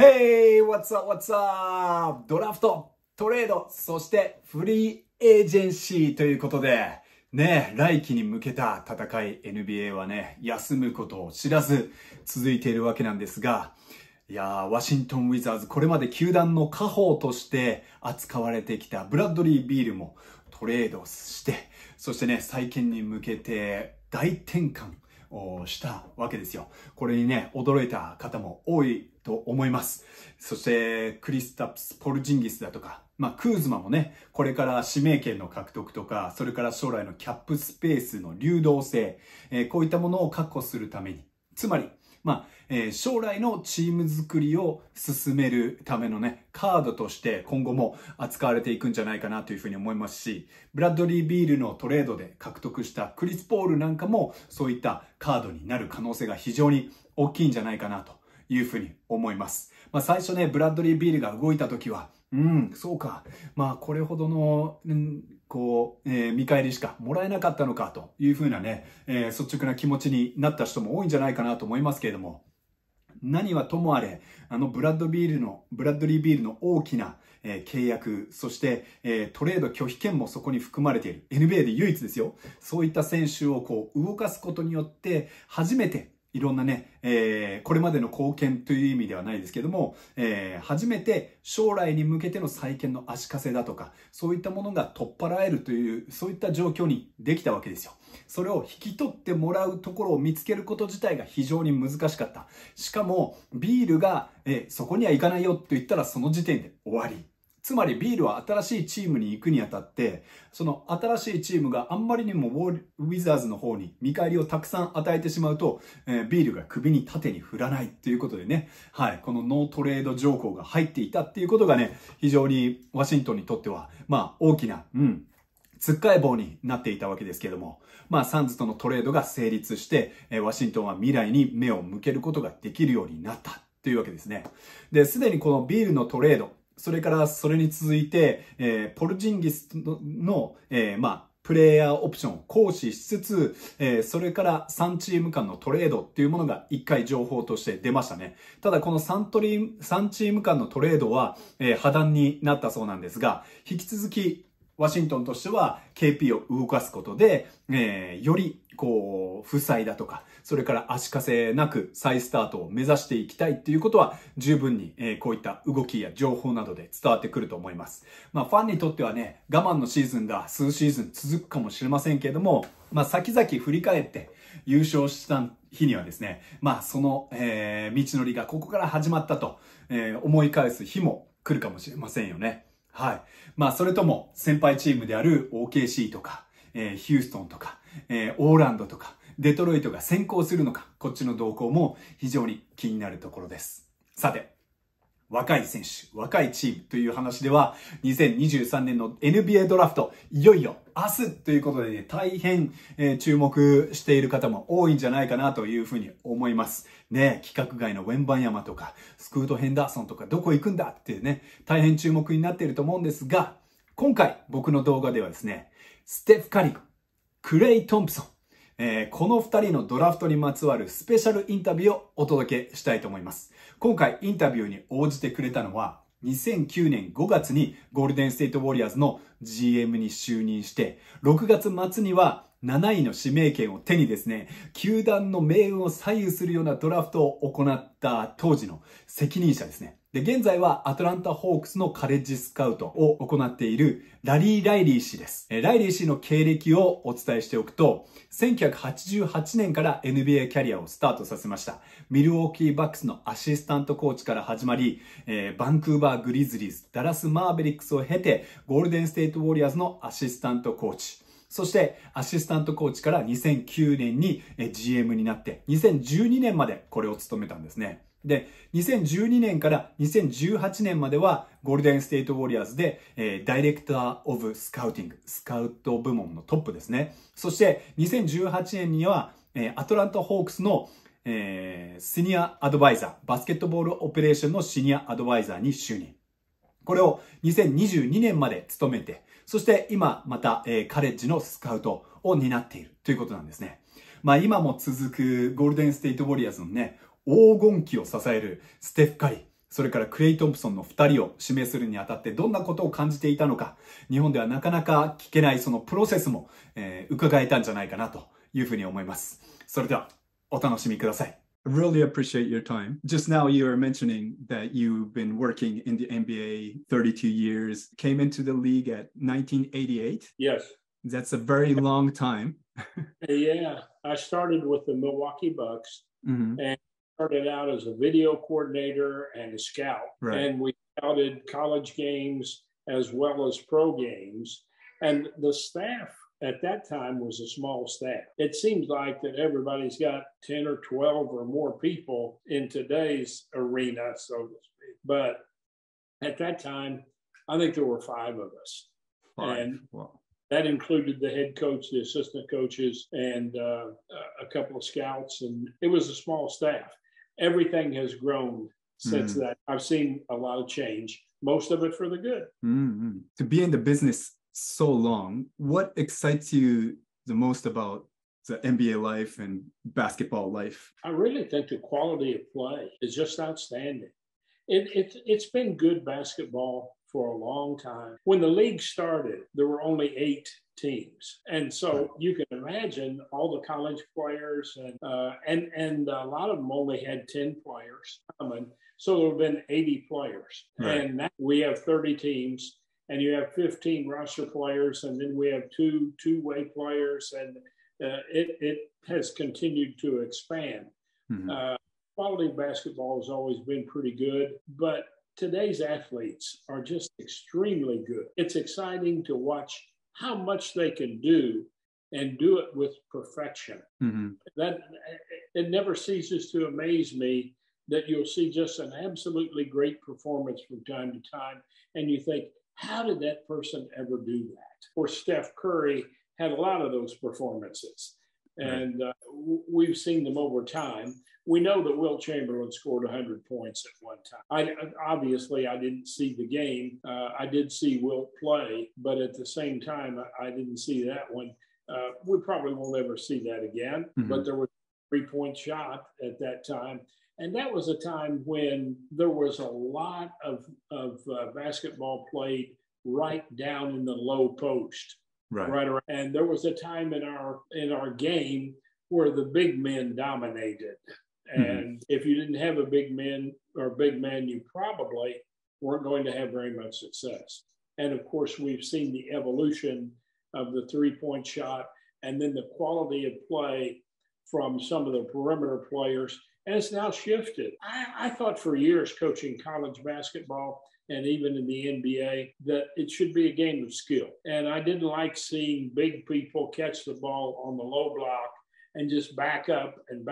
Hey! What's up? What's up? ドラフト、トレード、そしてフリーエージェンシーということで、来季に向けた戦い、NBA は休むことを知らず続いているわけなんですが、ワシントンウィザーズ、これまで球団の家宝として扱われてきたブラッドリー・ビールもトレードして、そして再建に向けて大転換をしたわけですよ。これに驚いた方も多いと思います。そしてクリスタプス、ポルジンギスだとか、クーズマもこれから指名権の獲得とか、それから将来のキャップスペースの流動性、こういったものを確保するために、つまり将来のチーム作りを進めるためのカードとして今後も扱われていくんじゃないかなというふうに思いますし、ブラッドリー・ビールのトレードで獲得したクリス・ポールなんかもそういったカードになる可能性が非常に大きいんじゃないかなというふうに思います。最初ブラッドリー・ビールが動いた時は、そうか。これほどの、見返りしかもらえなかったのかというふうな率直な気持ちになった人も多いんじゃないかなと思いますけれども、何はともあれ、ブラッドリー・ビールの大きな契約、そしてトレード拒否権もそこに含まれている。NBA で唯一ですよ。そういった選手を動かすことによって、初めていろんなこれまでの貢献という意味ではないですけども、初めて将来に向けての再建の足かせだとか、そういったものが取っ払えるという、そういった状況にできたわけですよ。それを引き取ってもらうところを見つけること自体が非常に難しかった。しかも、ビールが、そこには行かないよって言ったらその時点で終わり。つまりビールは新しいチームに行くにあたって、その新しいチームがあんまりにもウィザーズの方に見返りをたくさん与えてしまうと、ビールが首に縦に振らないということでこのノートレード条項が入っていたっていうことが非常にワシントンにとっては、大きな、つっかえ棒になっていたわけですけれども、サンズとのトレードが成立して、ワシントンは未来に目を向けることができるようになったというわけですね。で、すでにこのビールのトレード、それからそれに続いて、ポルジンギスの、プレイヤーオプションを行使しつつ、それから3チーム間のトレードっていうものが1回情報として出ましたね。ただこの3チーム間のトレードは、破談になったそうなんですが、引き続きワシントンとしては KP を動かすことで、より負債だとか、それから足かせなく再スタートを目指していきたいっていうことは十分に、こういった動きや情報などで伝わってくると思います。ファンにとっては我慢のシーズンが数シーズン続くかもしれませんけれども、先々振り返って優勝した日にはその、道のりがここから始まったと、思い返す日も来るかもしれませんよね。それとも先輩チームである OKC とか、ヒューストンとか、オーランドとか、デトロイトが先行するのか、こっちの動向も非常に気になるところです。さて、若い選手、若いチームという話では、2023年の NBA ドラフト、いよいよ明日ということで大変、注目している方も多いんじゃないかなというふうに思います。規格外のウェンバンヤマとか、スクート・ヘンダーソンとか、どこ行くんだっていう大変注目になっていると思うんですが、今回僕の動画ではステフ・カリー、クレイ・トンプソン、この2人のドラフトにまつわるスペシャルインタビューをお届けしたいと思います。今回インタビューに応じてくれたのは、2009年5月にゴールデンステートウォリアーズの GM に就任して、6月末には7位の指名権を手に球団の命運を左右するようなドラフトを行った当時の責任者ですね。で、現在はアトランタホークスのカレッジスカウトを行っているライリー氏です。ライリー氏の経歴をお伝えしておくと、1988年から NBA キャリアをスタートさせました。ミルウォーキーバックスのアシスタントコーチから始まり、バンクーバーグリズリーズ、ダラスマーベリックスを経て、ゴールデンステートウォリアーズのアシスタントコーチ。そして、アシスタントコーチから2009年に GM になって、2012年までこれを務めたんですね。で、2012年から2018年まではゴールデンステートウォリアーズで、ダイレクターオブスカウティング、スカウト部門のトップですね。そして2018年には、アトランタホークスの、シニアアドバイザー、バスケットボールオペレーションのシニアアドバイザーに就任。これを2022年まで務めて、そして今また、カレッジのスカウトを担っているということなんですね。今も続くゴールデンステートウォリアーズの黄金期を支えるステフ・カリー。それからクレイ・トンプソンの2人を指名するにあたってどんなことを感じていたのか、日本ではなかなか聞けないそのプロセスも、伺えたんじゃないかなというふうに思います。それではお楽しみください。I really appreciate your time. Just now you were mentioning that you've been working in the NBA 32 years, came into the league at 1988. Yes. That's a very long time. Yeah, I started with the Milwaukee Bucks Mm-hmm. and started out as a video coordinator and a scout. Right. And we scouted college games as well as pro games. And the staff at that time was a small staff. It seems like that everybody's got 10 or 12 or more people in today's arena, so to speak. But at that time, I think there were 5 of us. 5. And Wow. that included the head coach, the assistant coaches, and a couple of scouts. And it was a small staff. Everything has grown since that. I've seen a lot of change, most of it for the good. Mm-hmm. To be in the business so long, what excites you the most about the NBA life and basketball life? I really think the quality of play is just outstanding. It's been good basketball for a long time. When the league started, there were only 8 teams, and so you can imagine all the college players, and a lot of them only had 10 players coming. So there have been 80 players, right. And now we have 30 teams, and you have 15 roster players, and then we have 2 two-way players, and it has continued to expand. Mm-hmm. Quality basketball has always been pretty good, but today's athletes are just extremely good. It's exciting to watch how much they can do and do it with perfection. Mm-hmm. That it never ceases to amaze me that you'll see just an absolutely great performance from time to time, and you think, how did that person ever do that? Or Steph Curry had a lot of those performances, and we've seen them over time. We know that Wilt Chamberlain scored 100 points at one time. Obviously, I didn't see the game. I did see Wilt play, but at the same time, I didn't see that one. We probably won't ever see that again, but there was a 3-point shot at that time. And that was a time when there was a lot of basketball played right down in the low post. Right around. And there was a time in our game where the big men dominated. And if you didn't have a big man, you probably weren't going to have very much success. And of course, we've seen the evolution of the 3-point shot and then the quality of play from some of the perimeter players. And it's now shifted. I thought for years coaching college basketball and even in the NBA that it should be a game of skill. And I didn't like seeing big people catch the ball on the low block and just back up and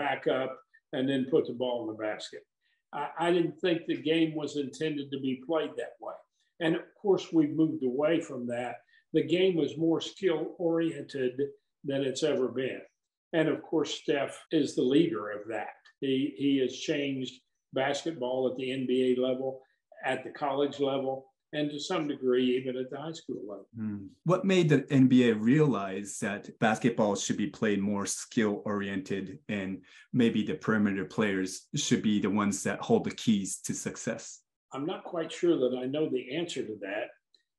then put the ball in the basket. I didn't think the game was intended to be played that way. And of course, we've moved away from that. The game was more skill-oriented than it's ever been. And of course, Steph is the leader of that. He has changed basketball at the NBA level, at the college level, and to some degree, even at the high school level. What made the NBA realize that basketball should be played more skill-oriented and maybe the perimeter players should be the ones that hold the keys to success? I'm not quite sure that I know the answer to that.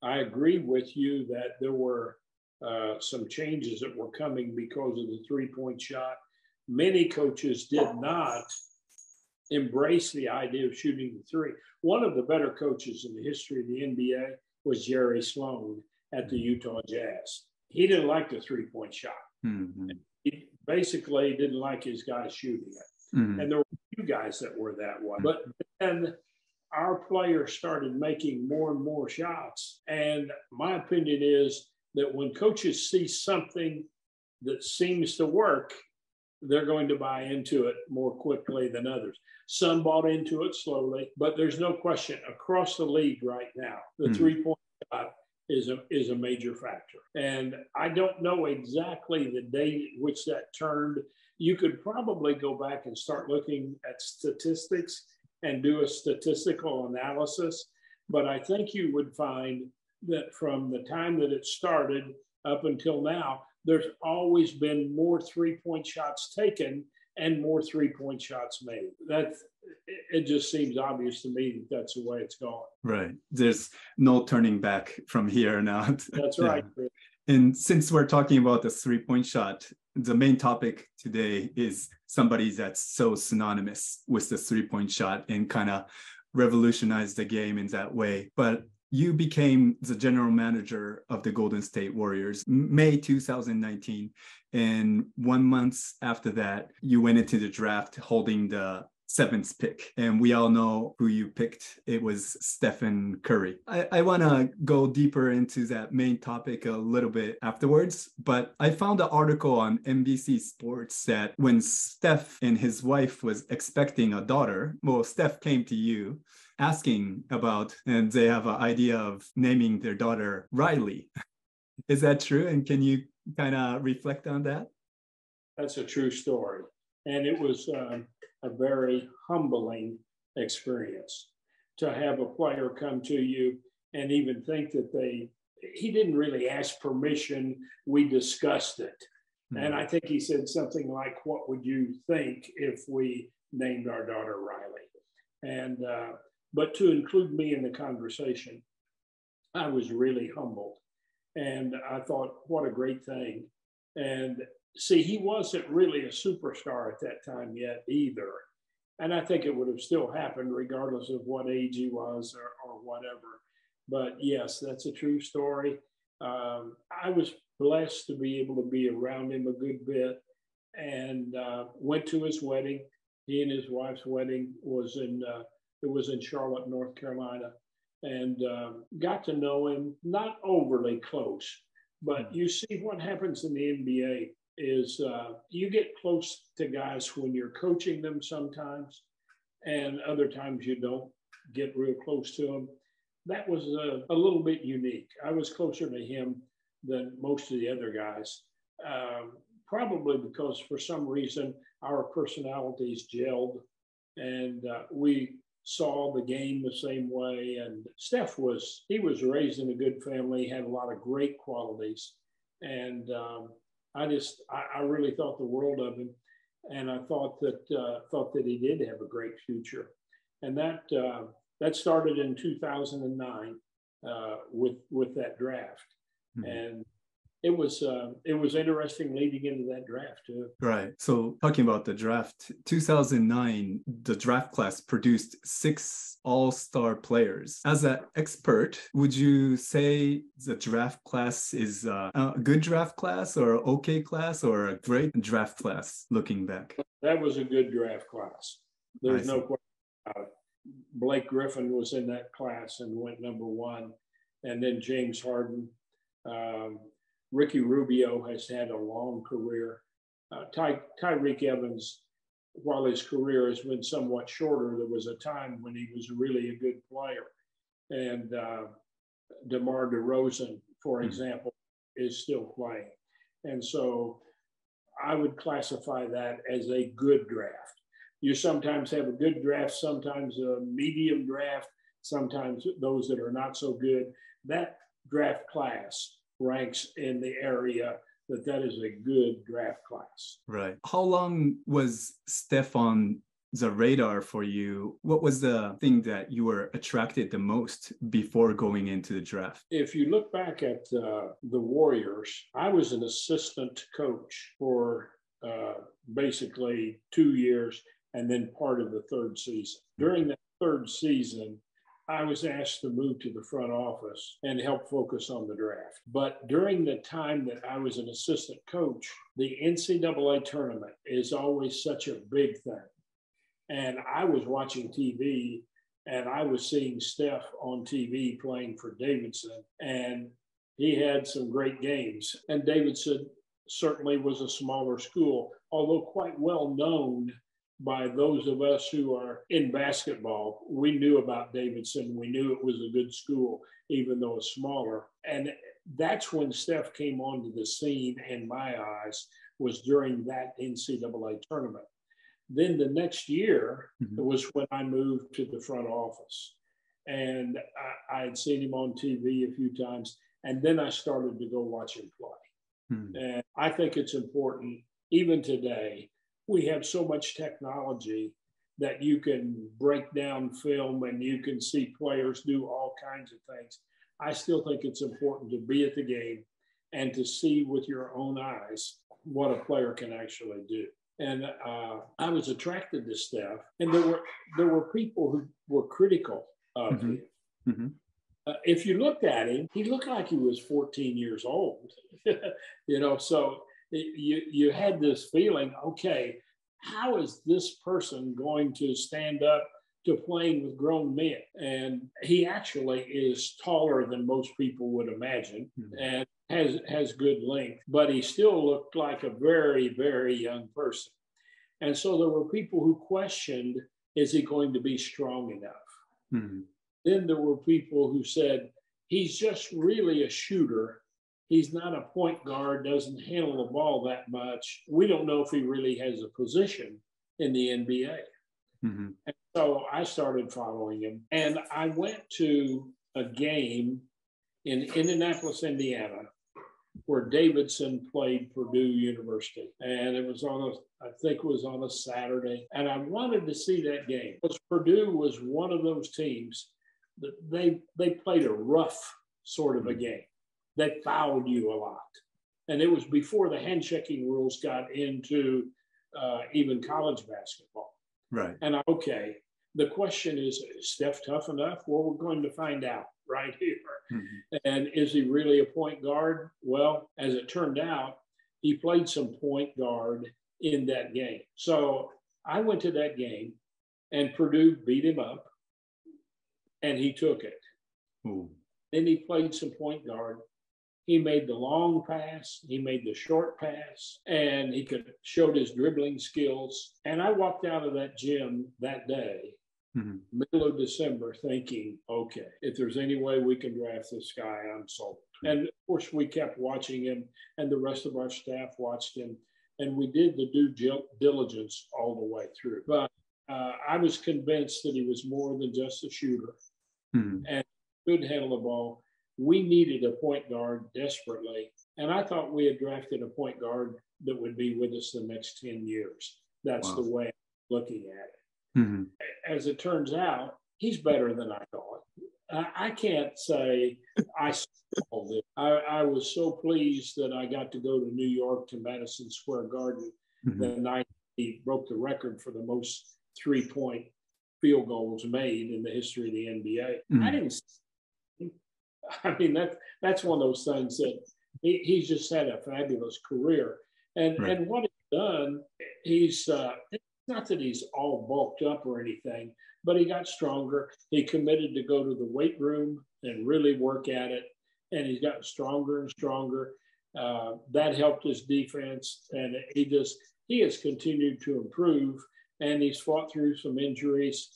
I agree with you that there were some changes that were coming because of the 3-point shot. Many coaches did not embrace the idea of shooting the 3. One of the better coaches in the history of the NBA was Jerry Sloan at the Utah Jazz. He didn't like the 3-point shot. He basically didn't like his guys shooting it. And there were a few guys that were that way. But then our players started making more and more shots. And my opinion is that when coaches see something that seems to work, they're going to buy into it more quickly than others. Some bought into it slowly, but there's no question across the league right now, the 3-point shot is a major factor. And I don't know exactly the date at which that turned. You could probably go back and start looking at statistics and do a statistical analysis. But I think you would find that from the time that it started up until now, there's always been more 3-point shots taken, and more three-point shots made. It just seems obvious to me that that's the way it's going. Right. There's no turning back from here now. That's right. Yeah. And since we're talking about the three-point shot, the main topic today is somebody that's so synonymous with the three-point shot and kind of revolutionized the game in that way. But you became the general manager of the Golden State Warriors May 2019. And 1 month after that, you went into the draft holding the 7th pick. And we all know who you picked. It was Stephen Curry. I want to go deeper into that main topic a little bit afterwards, but I found an article on NBC Sports that when Steph and his wife was expecting a daughter, well, Steph came to you asking about, and they have an idea of naming their daughter Riley. Is that true? And can you kind of reflect on that? That's a true story. And it was a very humbling experience to have a player come to you and even think that he didn't really ask permission. We discussed it. Mm-hmm. And I think he said something like, what would you think if we named our daughter Riley? And, but to include me in the conversation, I was really humbled. And I thought, what a great thing. And see, he wasn't really a superstar at that time yet either. And I think it would have still happened regardless of what age he was or whatever. But yes, that's a true story. I was blessed to be able to be around him a good bit and went to his wedding. He and his wife's wedding was in Charlotte, North Carolina, and got to know him, not overly close, but you see what happens in the NBA is you get close to guys when you're coaching them sometimes, and other times you don't get real close to them. That was a little bit unique. I was closer to him than most of the other guys, probably because for some reason our personalities gelled and we saw the game the same way. And Steph was raised in a good family, had a lot of great qualities. And I really thought the world of him. And I thought that he did have a great future. And that started in 2009 with that draft. Mm-hmm. And it was interesting leading into that draft too. Right. So talking about the draft, 2009, the draft class produced 6 all-star players. As an expert, would you say the draft class is a good draft class or okay class or a great draft class looking back? That was a good draft class. There's no question about it. Blake Griffin was in that class and went number 1. And then James Harden. Ricky Rubio has had a long career. Tyreek Evans, while his career has been somewhat shorter, there was a time when he was really a good player. And DeMar DeRozan, for example, is still playing. And so I would classify that as a good draft. You sometimes have a good draft, sometimes a medium draft, sometimes those that are not so good. That draft class ranks in the area that is a good draft class. Right. How long was Steph on the radar for you? What was the thing that you were attracted the most before going into the draft? If you look back at the Warriors, I was an assistant coach for basically 2 years and then part of the 3rd season. During that 3rd season, I was asked to move to the front office and help focus on the draft. But during the time that I was an assistant coach, the NCAA tournament is always such a big thing. And I was watching TV and I was seeing Steph on TV playing for Davidson. And he had some great games. And Davidson certainly was a smaller school, although quite well known by those of us who are in basketball. We knew about Davidson. We knew it was a good school, even though it's smaller. And that's when Steph came onto the scene, in my eyes, was during that NCAA tournament. Then the next year was when I moved to the front office. And I had seen him on TV a few times. And then I started to go watch him play. And I think it's important, even today, we have so much technology that you can break down film and you can see players do all kinds of things. I still think it's important to be at the game and to see with your own eyes what a player can actually do. And I was attracted to Steph, and there were people who were critical of him. If you looked at him, he looked like he was 14 years old. So you had this feeling, okay, how is this person going to stand up to playing with grown men? And he actually is taller than most people would imagine, and has good length, but he still looked like a very, very young person. And so there were people who questioned, is he going to be strong enough? Then there were people who said, he's just really a shooter. He's not a point guard, doesn't handle the ball that much. We don't know if he really has a position in the NBA. And so I started following him. And I went to a game in Indianapolis, Indiana, where Davidson played Purdue University. And it was I think it was on a Saturday. And I wanted to see that game because Purdue was one of those teams that they played a rough sort of a game. They fouled you a lot. And it was before the handshaking rules got into even college basketball. Right. And okay, the question is Steph tough enough? Well, we're going to find out right here. And is he really a point guard? Well, as it turned out, he played some point guard in that game. So I went to that game and Purdue beat him up and he took it. Then he played some point guard. He made the long pass, he made the short pass, and he showed his dribbling skills. And I walked out of that gym that day, middle of December, thinking, okay, if there's any way we can draft this guy, I'm sold. And of course, we kept watching him, and the rest of our staff watched him, and we did the due diligence all the way through. But I was convinced that he was more than just a shooter and could handle the ball. We needed a point guard desperately. And I thought we had drafted a point guard that would be with us the next 10 years. That's the way I'm looking at it. As it turns out, he's better than I thought. I can't say I solved it. I was so pleased that I got to go to New York to Madison Square Garden the night he broke the record for the most three-point field goals made in the history of the NBA. I didn't. I mean, that's one of those things that he's just had a fabulous career. And what he's done, it's not that he's all bulked up or anything, but he got stronger. He committed to go to the weight room and really work at it. And he's gotten stronger and stronger. That helped his defense. And he has continued to improve. And he's fought through some injuries.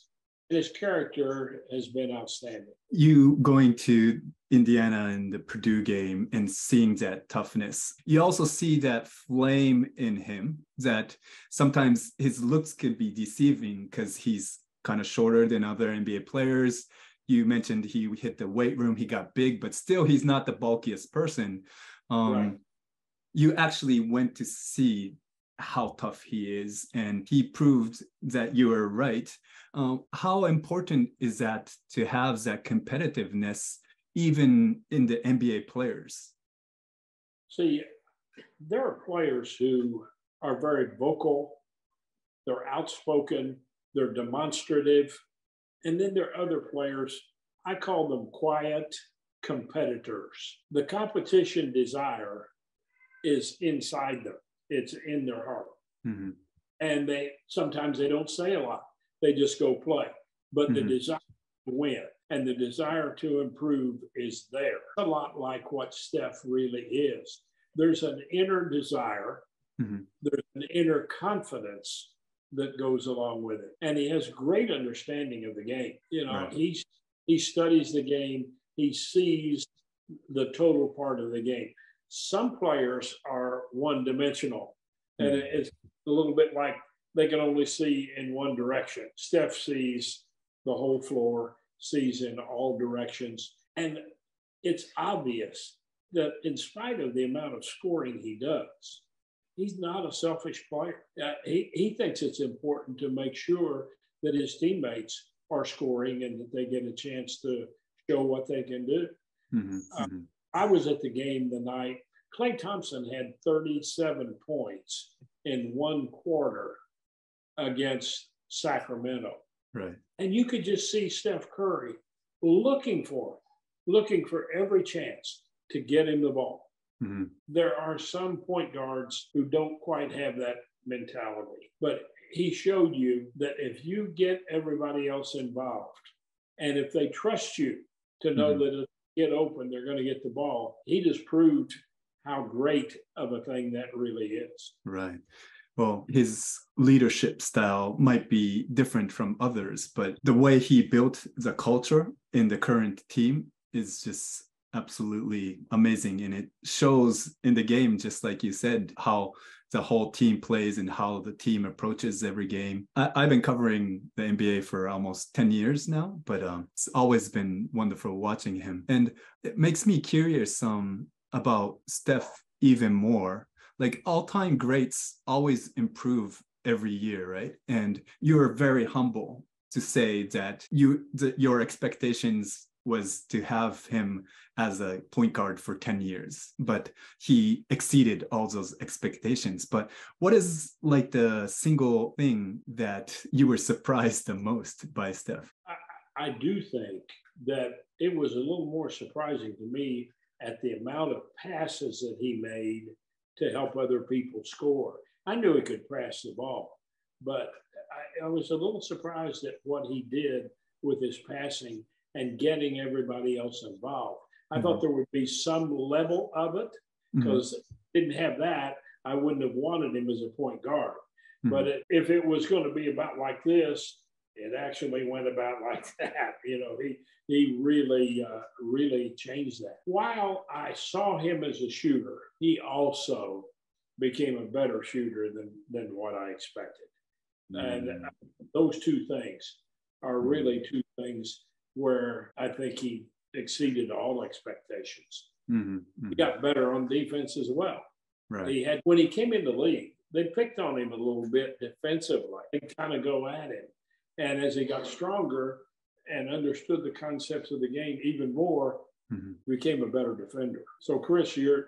His character has been outstanding. You going to Indiana in the Purdue game and seeing that toughness, you also see that flame in him, that sometimes his looks could be deceiving because he's kind of shorter than other NBA players. You mentioned he hit the weight room, he got big, but still he's not the bulkiest person. You actually went to see how tough he is, and he proved that you were right. How important is that to have that competitiveness even in the NBA players? See, there are players who are very vocal, they're outspoken, they're demonstrative, and then there are other players, I call them quiet competitors. The competition desire is inside them. It's in their heart. And sometimes they don't say a lot. They just go play. But the desire to win and the desire to improve is there. A lot like what Steph really is. There's an inner desire. There's an inner confidence that goes along with it. And he has great understanding of the game. He studies the game. He sees the total part of the game. Some players are one-dimensional, and it's a little bit like they can only see in one direction. Steph sees the whole floor, sees in all directions, and it's obvious that in spite of the amount of scoring he does, he's not a selfish player. He thinks it's important to make sure that his teammates are scoring and that they get a chance to show what they can do. I was at the game the night. Klay Thompson had 37 points in one quarter against Sacramento. Right. And you could just see Steph Curry looking for every chance to get him the ball. There are some point guards who don't quite have that mentality, but he showed you that if you get everybody else involved, and if they trust you to know that if they get open, they're going to get the ball, he just proved how great of a thing that really is. Right. Well, his leadership style might be different from others, but the way he built the culture in the current team is just absolutely amazing. And it shows in the game, just like you said, how the whole team plays and how the team approaches every game. I've been covering the NBA for almost 10 years now, but it's always been wonderful watching him. And it makes me curious about Steph even more. Like all-time greats always improve every year, right? And you're very humble to say that your expectations was to have him as a point guard for 10 years, but he exceeded all those expectations. But what is like the single thing that you were surprised the most by Steph? I do think that it was a little more surprising to me at the amount of passes that he made to help other people score. I knew he could pass the ball, but I was a little surprised at what he did with his passing and getting everybody else involved. I thought there would be some level of it, because if he didn't have that, I wouldn't have wanted him as a point guard. But if it was going to be about like this, it actually went about like that. You know, he really changed that. While I saw him as a shooter, he also became a better shooter than what I expected. And those two things are really two things where I think he exceeded all expectations. He got better on defense as well. Right. When he came in the league, they picked on him a little bit defensively. They kind of go at him. And as he got stronger and understood the concepts of the game even more, became a better defender. So, Chris, you're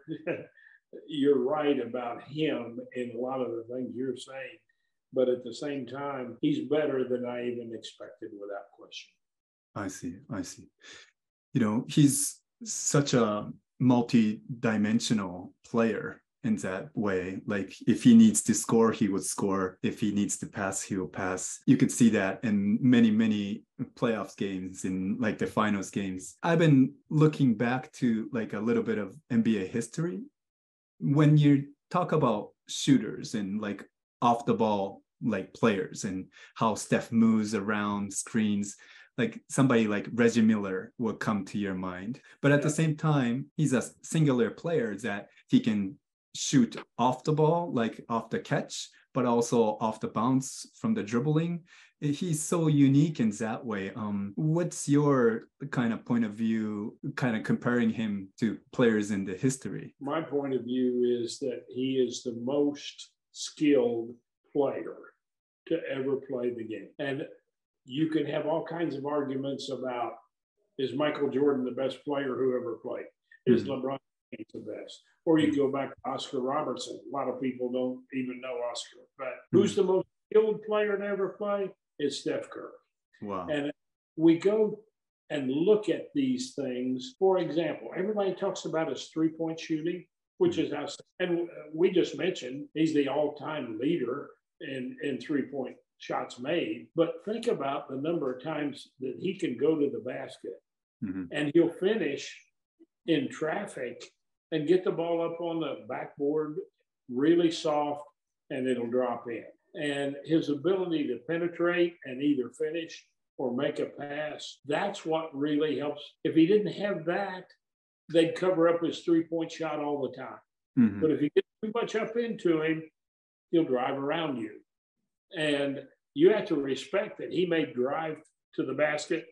right about him in a lot of the things you're saying. But at the same time, he's better than I even expected, without question. I see. You know, he's such a multi-dimensional player in that way. Like if he needs to score, he would score. If he needs to pass, he will pass. You could see that in many playoffs games, in like the finals games. I've been looking back to like a little bit of NBA history. When you talk about shooters and like off the ball like players and how Steph moves around screens, like somebody like Reggie Miller will come to your mind. But at the same time, he's a singular player that he can shoot off the ball, like off the catch, but also off the bounce from the dribbling. He's so unique in that way. What's your kind of point of view, kind of comparing him to players in the history? My point of view is that he is the most skilled player to ever play the game. And you can have all kinds of arguments about, is Michael Jordan the best player who ever played? Is LeBron James the best? Or you go back to Oscar Robertson. A lot of people don't even know Oscar. But who's the most skilled player to ever play? It's Steph Curry. Wow. And we go and look at these things. For example, everybody talks about his three-point shooting, which is outstanding. And we just mentioned he's the all-time leader in three-point shots made. But think about the number of times that he can go to the basket and he'll finish in traffic and get the ball up on the backboard really soft, and it'll drop in. And his ability to penetrate and either finish or make a pass, that's what really helps. If he didn't have that, they'd cover up his three-point shot all the time. But if you get too much up into him, he'll drive around you. And you have to respect that he may drive to the basket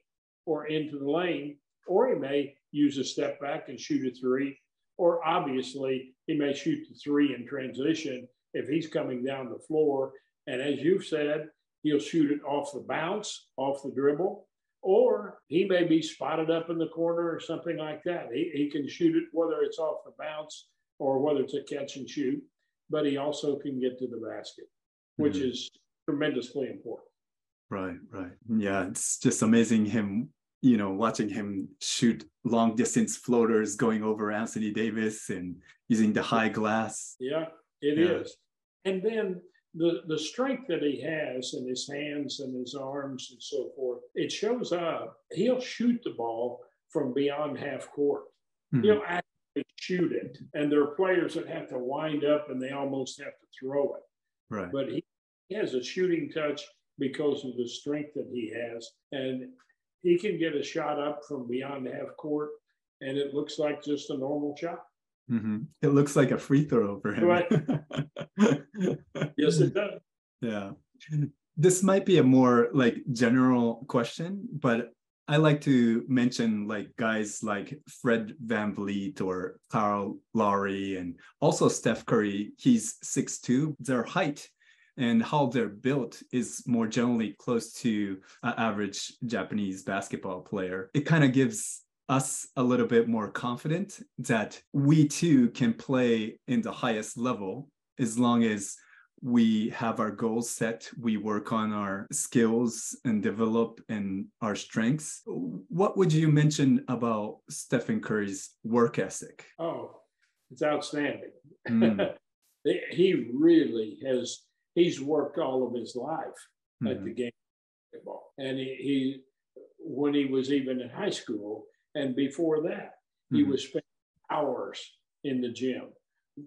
or into the lane, or he may use a step back and shoot a three, or obviously he may shoot the three in transition if he's coming down the floor. And as you've said, he'll shoot it off the bounce, off the dribble, or he may be spotted up in the corner or something like that. He can shoot it whether it's off the bounce or whether it's a catch and shoot, but he also can get to the basket, which is tremendously important. Right, right. Yeah, it's just amazing him, watching him shoot long distance floaters going over Anthony Davis and using the high glass. Yeah, it is. And then the strength that he has in his hands and his arms and so forth, it shows up. He'll shoot the ball from beyond half court. He'll actually shoot it. And there are players that have to wind up and they almost have to throw it. Right. But he has a shooting touch because of the strength that he has. And he can get a shot up from beyond half court, and it looks like just a normal shot. It looks like a free throw for him. Right. Yes, it does. Yeah. This might be a more general question, but I like to mention guys like Fred VanVleet or Kyle Lowry and also Steph Curry. He's 6'2". Their height and how they're built is more generally close to an average Japanese basketball player. It kind of gives us a little bit more confident that we too can play in the highest level as long as we have our goals set, we work on our skills and develop and our strengths. What would you mention about Stephen Curry's work ethic? Oh, it's outstanding. He really has. He's worked all of his life at the game of basketball. And he when he was even in high school, and before that, he was spending hours in the gym,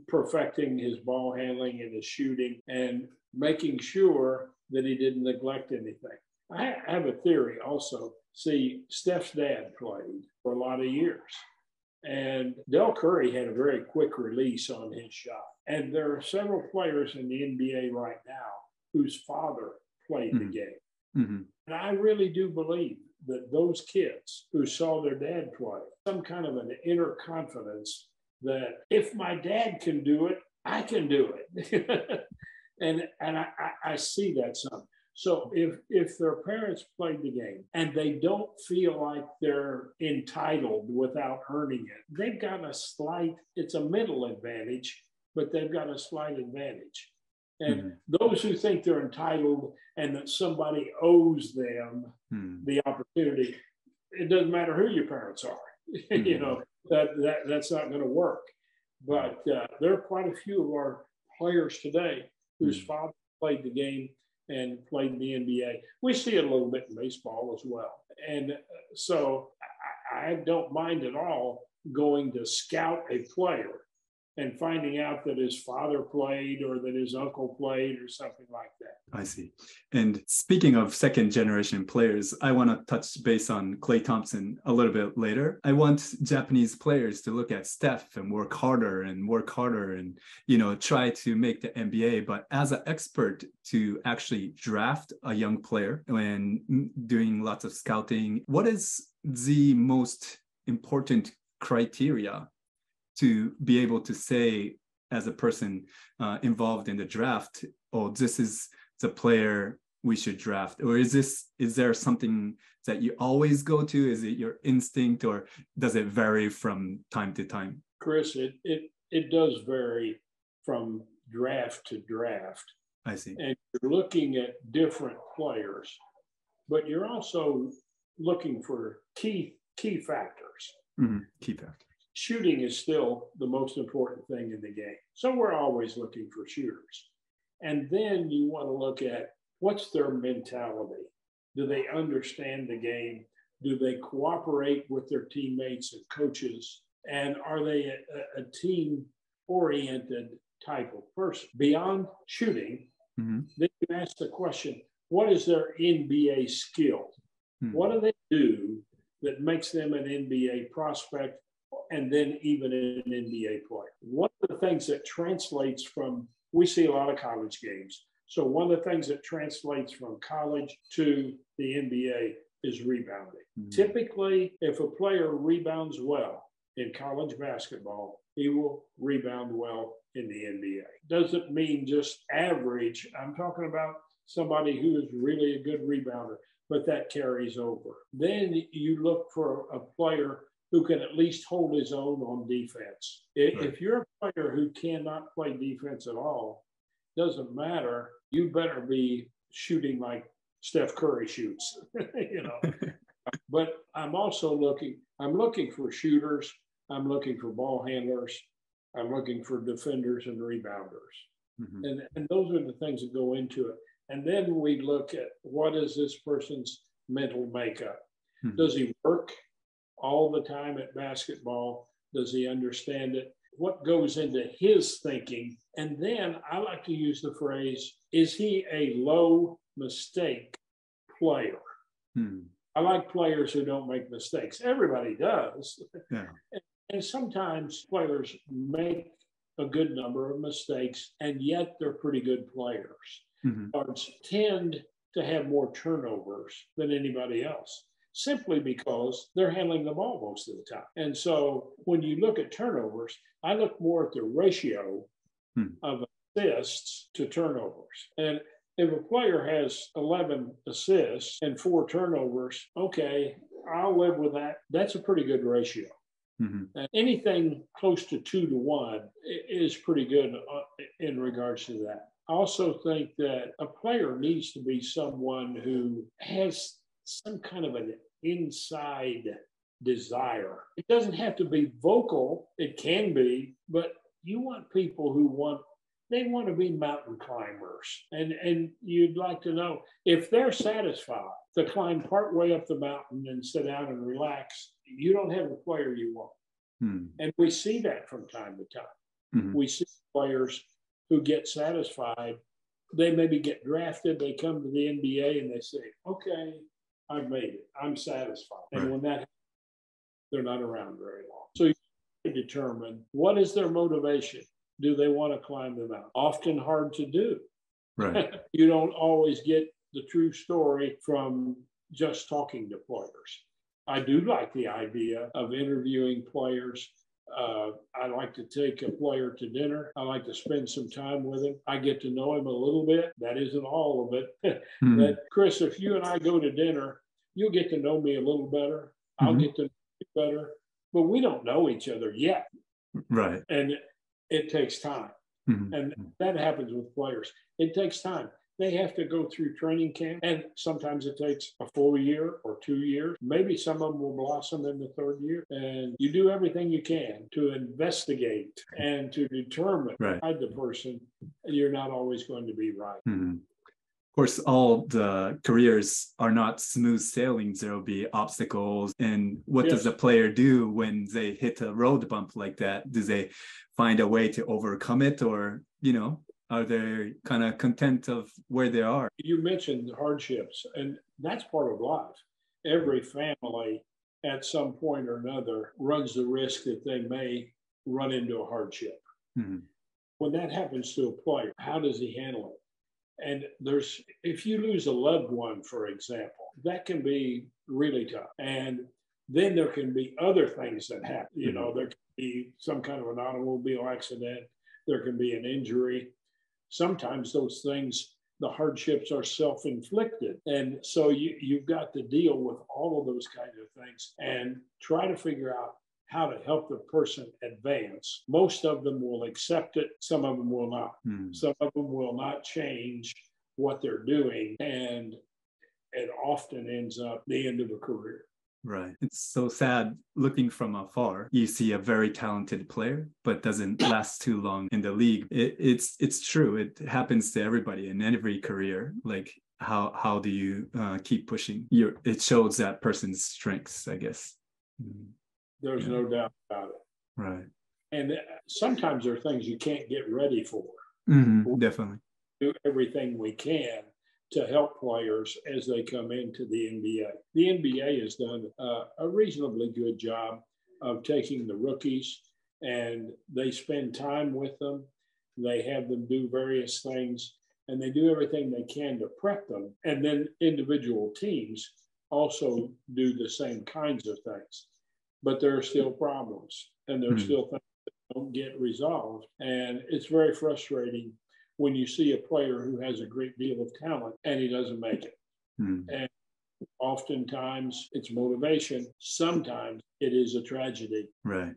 perfecting his ball handling and his shooting and making sure that he didn't neglect anything. I have a theory also. See, Steph's dad played for a lot of years. And Del Curry had a very quick release on his shot. And there are several players in the NBA right now whose father played the game. And I really do believe that those kids who saw their dad play, some kind of an inner confidence that if my dad can do it, I can do it. and I see that some. So if their parents played the game and they don't feel like they're entitled without earning it, they've got a slight, it's a mental advantage, but they've got a slight advantage. And those who think they're entitled and that somebody owes them the opportunity, it doesn't matter who your parents are. That's not going to work. But there are quite a few of our players today whose father played the game and played in the NBA. We see it a little bit in baseball as well. And so I don't mind at all going to scout a player and finding out that his father played or that his uncle played or something like that. I see. And speaking of second generation players, I want to touch base on Klay Thompson a little bit later. I want Japanese players to look at Steph and work harder and, try to make the NBA. But as an expert to actually draft a young player and doing lots of scouting, what is the most important criteria to be able to say as a person involved in the draft, oh, this is the player we should draft? Or is there something that you always go to? Is it your instinct, or does it vary from time to time? Chris, it does vary from draft to draft. I see. And you're looking at different players, but you're also looking for key factors. Key factors. Shooting is still the most important thing in the game. So we're always looking for shooters. And then you want to look at what's their mentality. Do they understand the game? Do they cooperate with their teammates and coaches? And are they a team-oriented type of person? Beyond shooting, then you ask the question, what is their NBA skill? What do they do that makes them an NBA prospect and then even an NBA player? One of the things that translates from, we see a lot of college games. So one of the things that translates from college to the NBA is rebounding. Typically, if a player rebounds well in college basketball, he will rebound well in the NBA. Doesn't mean just average. I'm talking about somebody who is really a good rebounder, but that carries over. Then you look for a player who can at least hold his own on defense. If you're a player who cannot play defense at all, doesn't matter. You better be shooting like Steph Curry shoots, you know. But I'm also looking for shooters. I'm looking for ball handlers. I'm looking for defenders and rebounders. Mm-hmm. And those are the things that go into it. And then we look at what is this person's mental makeup. Mm-hmm. Does he work all the time at basketball? Does he understand it? What goes into his thinking? And then I like to use the phrase, is he a low mistake player? Hmm. I like players who don't make mistakes. Everybody does. Yeah. And sometimes players make a good number of mistakes, and yet they're pretty good players. Mm-hmm. Guards tend to have more turnovers than anybody else, simply because they're handling the ball most of the time. And so when you look at turnovers, I look more at the ratio of assists to turnovers. And if a player has 11 assists and 4 turnovers, okay, I'll live with that. That's a pretty good ratio. Mm-hmm. And anything close to 2 to 1 is pretty good in regards to that. I also think that a player needs to be someone who has some kind of an inside desire. It doesn't have to be vocal. It can be, but you want people who want to be mountain climbers. And you'd like to know if they're satisfied to climb partway up the mountain and sit down and relax, you don't have the player you want. Hmm. And we see that from time to time. Mm-hmm. We see players who get satisfied. They maybe get drafted. They come to the NBA and they say, okay, I've made it. I'm satisfied. Right. And when that happens, they're not around very long. So you determine what is their motivation. Do they want to climb the mountain? Often hard to do. Right. You don't always get the true story from just talking to players. I do like the idea of interviewing players. I like to take a player to dinner. I like to spend some time with him. I get to know him a little bit. That isn't all of it. Mm-hmm. But Chris, if you and I go to dinner, you'll get to know me a little better. Mm-hmm. I'll get to know you better. But we don't know each other yet. Right. And it takes time. Mm-hmm. And that happens with players. It takes time. They have to go through training camp, and sometimes it takes a full year or 2 years. Maybe some of them will blossom in the 3rd year. And you do everything you can to investigate and to determine the person. You're not always going to be right. Mm-hmm. Of course, all the careers are not smooth sailing. There will be obstacles. And what does the player do when they hit a road bump like that? Do they find a way to overcome it, or, are they kind of content of where they are? You mentioned hardships, and that's part of life. Every family at some point or another runs the risk that they may run into a hardship. Mm-hmm. When that happens to a player, how does he handle it? And if you lose a loved one, for example, that can be really tough. And then there can be other things that happen. There can be some kind of an automobile accident. There can be an injury. Sometimes those things, the hardships are self-inflicted. And so you've got to deal with all of those kinds of things and try to figure out how to help the person advance. Most of them will accept it. Some of them will not. Some of them will not change what they're doing. And it often ends up the end of a career. Right. It's so sad looking from afar. You see a very talented player, but doesn't last too long in the league. It's true. It happens to everybody in every career. Like, how do you keep pushing? It shows that person's strengths, I guess. There's no doubt about it. Right. And sometimes there are things you can't get ready for. Mm-hmm, definitely. Do everything we can to help players as they come into the NBA. The NBA has done a reasonably good job of taking the rookies, and they spend time with them. They have them do various things, and they do everything they can to prep them. And then individual teams also do the same kinds of things. But there are still problems, and there are still things don't get resolved. And it's very frustrating when you see a player who has a great deal of talent and he doesn't make it. And oftentimes it's motivation. Sometimes it is a tragedy. Right.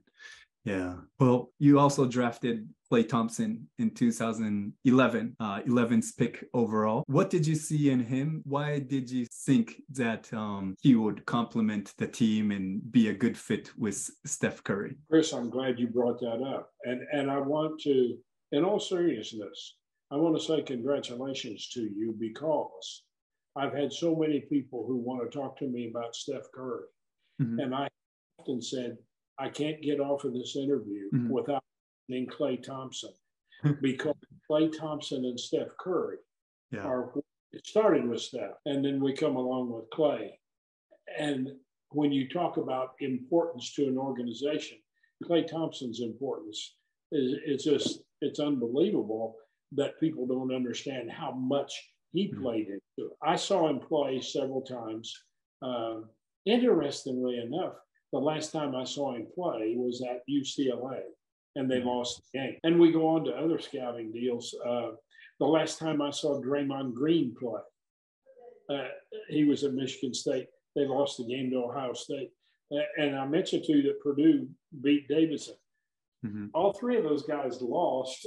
Yeah. Well, you also drafted Klay Thompson in 2011, 11th pick overall. What did you see in him? Why did you think that he would complement the team and be a good fit with Steph Curry? Chris, I'm glad you brought that up. And I want to, in all seriousness, I want to say congratulations to you, because I've had so many people who want to talk to me about Steph Curry. And I often said, I can't get off of this interview without mentioning Klay Thompson, because Klay Thompson and Steph Curry are, it started with Steph, and then we come along with Klay. And when you talk about importance to an organization, Klay Thompson's importance is just, it's unbelievable that people don't understand how much he played into it. I saw him play several times. Interestingly enough, the last time I saw him play was at UCLA, and they lost the game. And we go on to other scouting deals. The last time I saw Draymond Green play, he was at Michigan State. They lost the game to Ohio State. And I mentioned to you that Purdue beat Davidson. All three of those guys lost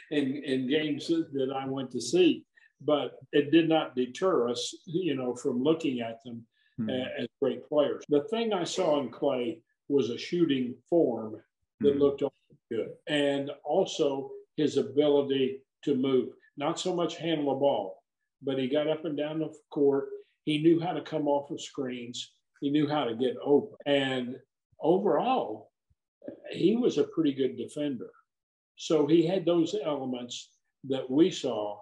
in games that I went to see, but it did not deter us, from looking at them as great players. The thing I saw in Klay was a shooting form that looked good, and also his ability to move. Not so much handle the ball, but he got up and down the court. He knew how to come off of screens. He knew how to get open. And overall, he was a pretty good defender. So he had those elements that we saw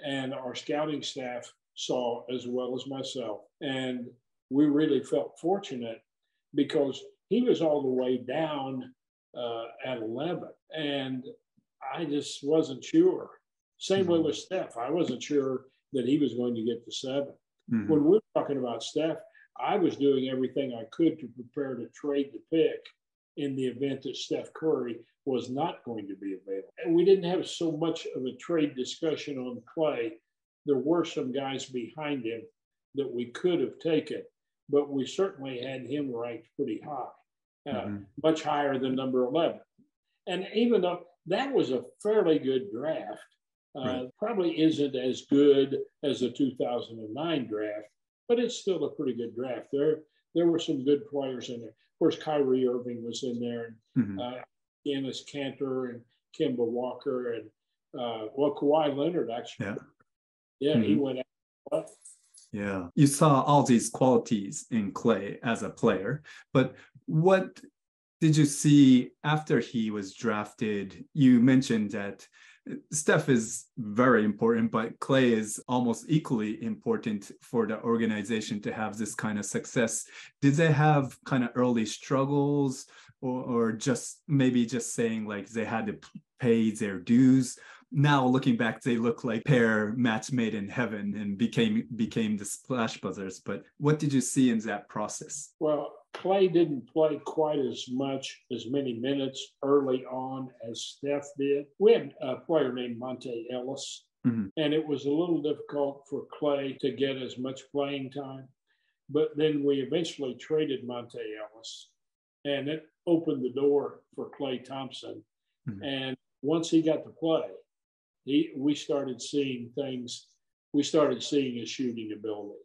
and our scouting staff saw, as well as myself. And we really felt fortunate because he was all the way down at 11. And I just wasn't sure. Same way with Steph. I wasn't sure that he was going to get to 7. When we were talking about Steph, I was doing everything I could to prepare to trade the pick in the event that Steph Curry was not going to be available. And we didn't have so much of a trade discussion on Klay. There were some guys behind him that we could have taken, but we certainly had him ranked pretty high, much higher than number 11. And even though that was a fairly good draft, probably isn't as good as the 2009 draft, but it's still a pretty good draft. There were some good players in there. Of course, Kyrie Irving was in there, and Giannis Cantor and Kemba Walker, and Kawhi Leonard actually. He went out. Yeah, you saw all these qualities in Klay as a player, but what did you see after he was drafted? You mentioned that Steph is very important, but Klay is almost equally important for the organization to have this kind of success. Did they have kind of early struggles, or just maybe just saying like they had to pay their dues? Now looking back, they look like pair match made in heaven and became the Splash Brothers. But what did you see in that process? Well, Klay didn't play quite as many minutes early on as Steph did. We had a player named Monte Ellis, and it was a little difficult for Klay to get as much playing time. But then we eventually traded Monte Ellis, and it opened the door for Klay Thompson. And once he got to play, we started seeing things. We started seeing his shooting ability.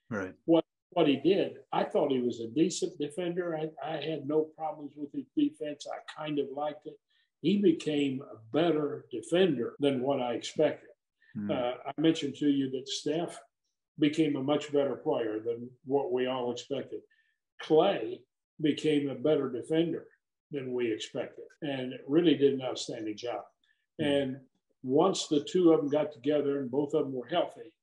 Right. What he did, I thought he was a decent defender. I had no problems with his defense. I kind of liked it. He became a better defender than what I expected. I mentioned to you that Steph became a much better player than what we all expected. Klay became a better defender than we expected, and really did an outstanding job. And once the two of them got together and both of them were healthy,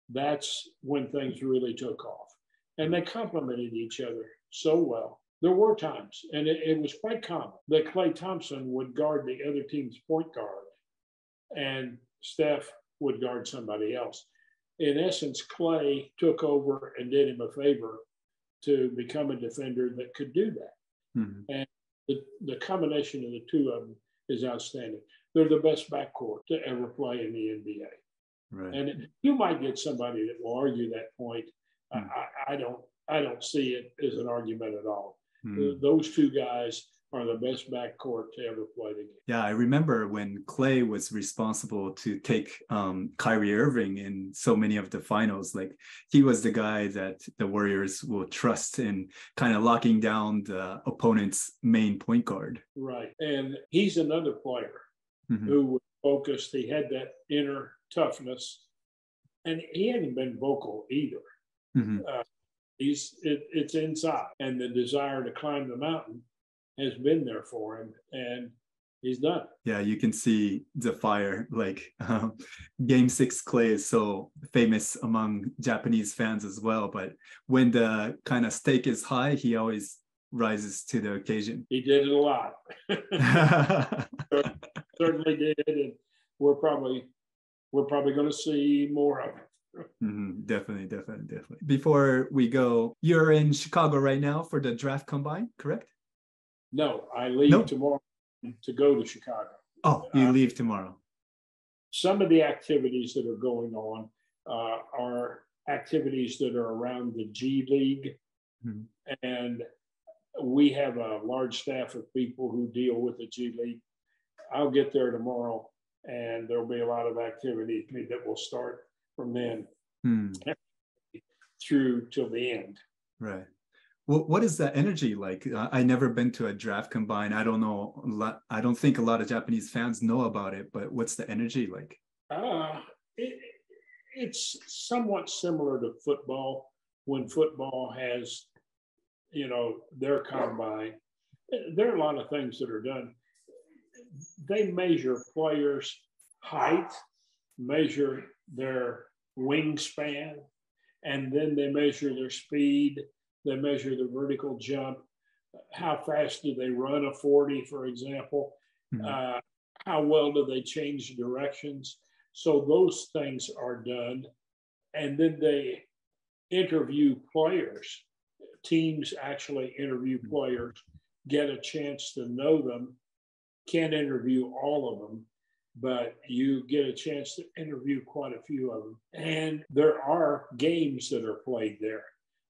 that's when things really took off. And they complemented each other so well. There were times, and it was quite common, that Klay Thompson would guard the other team's point guard, and Steph would guard somebody else. In essence, Klay took over and did him a favor to become a defender that could do that. And the combination of the two of them is outstanding. They're the best backcourt to ever play in the NBA. Right. And you might get somebody that will argue that point. I don't see it as an argument at all. Those two guys are the best backcourt to ever play the game. Yeah, I remember when Klay was responsible to take Kyrie Irving in so many of the finals. Like, he was the guy that the Warriors will trust in kind of locking down the opponent's main point guard. Right. And he's another player who was focused. He had that inner toughness, and he hadn't been vocal either. It's inside, and the desire to climb the mountain has been there for him, and he's done it. Yeah, you can see the fire. Like, Game 6 Klay is so famous among Japanese fans as well, but when the kind of stake is high, he always rises to the occasion. He did it a lot. Certainly did, and we're probably going to see more of it. Definitely. Before we go, you're in Chicago right now for the draft combine, correct? No, I leave tomorrow to go to Chicago. Oh, you leave tomorrow. Some of the activities that are going on are activities that are around the G League. And we have a large staff of people who deal with the G League. I'll get there tomorrow, and there'll be a lot of activity that will start from then through till the end. Right. Well, what is the energy like? I never been to a draft combine. I don't know a lot. I don't think a lot of Japanese fans know about it, but what's the energy like? It's somewhat similar to football. When football has, their combine, there are a lot of things that are done. They measure players' height, measure their wingspan, and then they measure their speed. They measure the vertical jump. How fast do they run a 40, for example? How well do they change directions? So those things are done. And then they interview players. Teams actually interview players, get a chance to know them. Can't interview all of them, but you get a chance to interview quite a few of them. And there are games that are played there.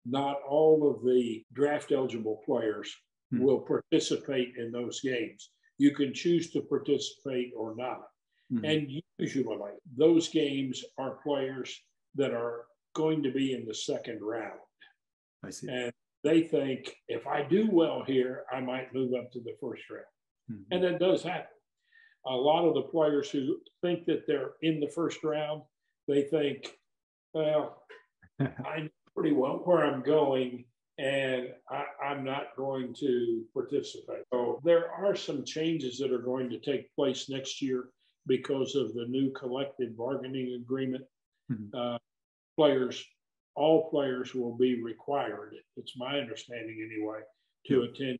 Not all of the draft eligible players will participate in those games. You can choose to participate or not. And usually those games are players that are going to be in the second round. I see. And they think, if I do well here, I might move up to the first round. And that does happen. A lot of the players who think that they're in the first round, they think, well, I know pretty well where I'm going, and I'm not going to participate. So there are some changes that are going to take place next year because of the new collective bargaining agreement. All players will be required, it's my understanding anyway, to attend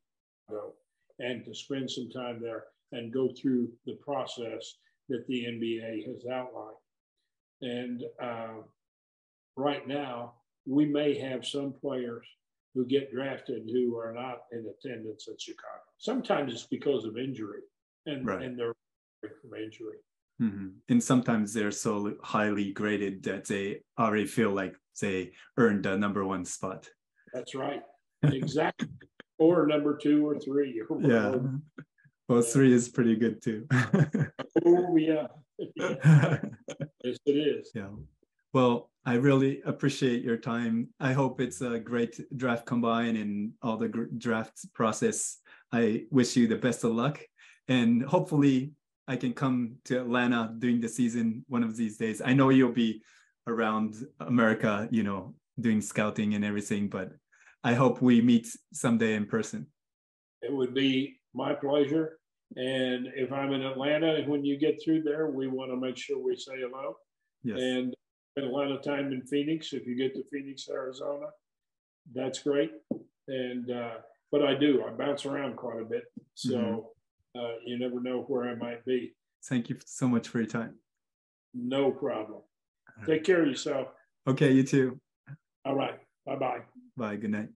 and to spend some time there and go through the process that the NBA has outlined. And right now, we may have some players who get drafted who are not in attendance at Chicago. Sometimes it's because of injury, and they're from injury. And sometimes they're so highly graded that they already feel like they earned the #1 spot. That's right. Exactly. Or number 2 or 3. Yeah. Well, 3 is pretty good too. Oh, yeah. Yes, it is. Yeah. Well, I really appreciate your time. I hope it's a great draft combine and all the draft process. I wish you the best of luck. And hopefully I can come to Atlanta during the season one of these days. I know you'll be around America, doing scouting and everything, but I hope we meet someday in person. It would be my pleasure. And if I'm in Atlanta, when you get through there, we want to make sure we say hello. Yes. And spend a lot of time in Phoenix. If you get to Phoenix, Arizona, that's great. And but I bounce around quite a bit. So you never know where I might be. Thank you so much for your time. No problem. Take care of yourself. Okay, you too. All right. Bye-bye. Bye. Good night.